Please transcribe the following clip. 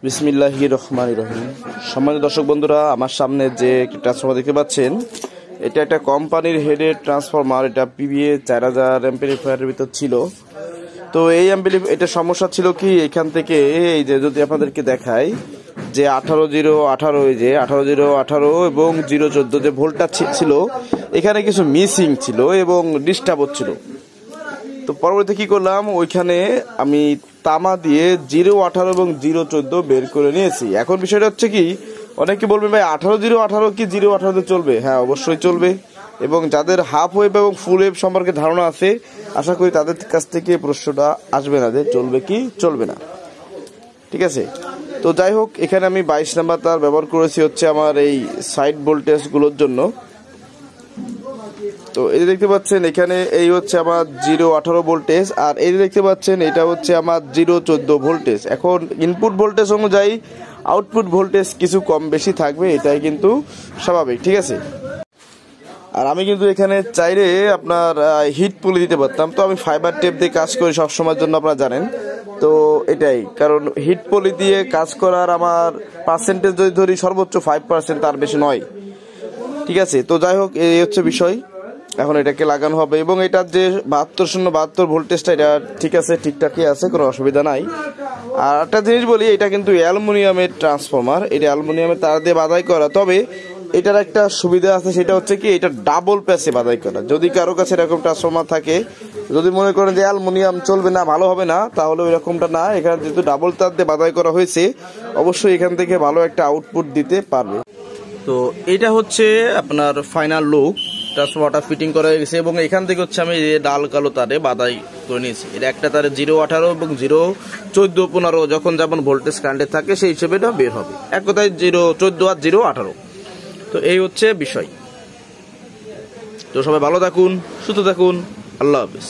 বিসমিল্লাহির রহমানির রহিম। সম্মানিত দর্শক বন্ধুরা, আমার সামনে যে ট্রান্সফরমার দেখতে পাচ্ছেন, এটা একটা কোম্পানির হেডের ট্রান্সফরমার। এটা পিবিএ 4000 অ্যাম্পিলিফায়ারের ভিতর ছিল। তো এই এটা সমস্যা ছিল কি, এখান থেকে এই যে যদি আপনাদেরকে দেখাই যে 18018 এই যে 18018 এবং 014 যে ভোল্টটা ছিল, এখানে কিছু মিসিং ছিল এবং ডিস্টার্ব হচ্ছিল। তো পরবর্তীতে কি করলাম, ওইখানে আমি তামা দিয়ে 018 এবং 014 বের করে নিয়েছি। এখন বিষয়টা হচ্ছে কি, অনেকে বলবে ভাই 18018 কি 018 চলবে? হ্যাঁ, অবশ্যই চলবে। এবং যাদের হাফ ওয়েভ এবং ফুল ওয়েভ সম্পর্কে ধারণা আছে, আশা করি তাদের কাছ থেকে প্রশ্নটা আসবে না যে চলবে কি চলবে না। ঠিক আছে, তো যাই হোক, এখানে আমি 22 নাম্বার তার ব্যবহার করেছি হচ্ছে আমার এই সাইড ভোল্টেজগুলোর জন্য। তো এই দেখতে পাচ্ছেন এখানে এই হচ্ছে আমার 018 ভোল্টেজ, আর এই দেখতে পাচ্ছেন এটা হচ্ছে আমার 014 ভোল্টেজ। এখন ইনপুট ভোল্টেজ অনুযায়ী আউটপুট ভোল্টেজ কিছু কম বেশি থাকবে, এটাই কিন্তু স্বাভাবিক। ঠিক আছে, আর আমি কিন্তু এখানে চাইলে আপনার হিট পুলি দিতে পারতাম। তো আমি ফাইবার টেপ দিয়ে কাজ করি সবসময়ের জন্য, আপনারা জানেন। তো এটাই কারণ, হিট পলি দিয়ে কাজ করার আমার পার্সেন্টেজ যদি ধরি সর্বোচ্চ 5%, তার বেশি নয়। ঠিক আছে, তো যাই হোক, এই হচ্ছে বিষয়। এখন এটাকে লাগানো হবে এবং এটার যে 7272 ভোল্টেজটা, এটা ঠিক আছে, ঠিকঠাকই আছে, কোনো অসুবিধা নাই। আর একটা জিনিস বলি, এটা কিন্তু অ্যালুমিনিয়ামের ট্রান্সফরমার, এটা অ্যালুমিনিয়ামের তার দিয়ে বাধাই করা। তবে এটার একটা সুবিধা আছে, সেটা হচ্ছে কি, এটা ডাবল প্যাসে বাধাই করা। যদি কারো কাছে এরকম ট্রান্সফরমার থাকে, যদি মনে করেন যে অ্যালুমিনিয়াম চলবে না, ভালো হবে না, তাহলে ওইরকমটা না। এখানে যেহেতু ডাবল তার দিয়ে বাধাই করা হয়েছে, অবশ্যই এখান থেকে ভালো একটা আউটপুট দিতে পারবে। তো এটা হচ্ছে আপনার ফাইনাল লুক। ট্রান্সফরমারটা ফিটিং করা হয়ে গেছে এবং এখান থেকে হচ্ছে আমি ডাল কালো তারে বাধাই করে নিয়েছি। এটা একটা তারে 018 এবং 014-15 যখন যেমন ভোল্টেজ কারেন্টে থাকে সেই হিসেবে এটা বের হবে। এক কথায় 014 আর 018। তো এই হচ্ছে বিষয়। তো সবাই ভালো থাকুন, সুস্থ থাকুন, আল্লাহ হাফেজ।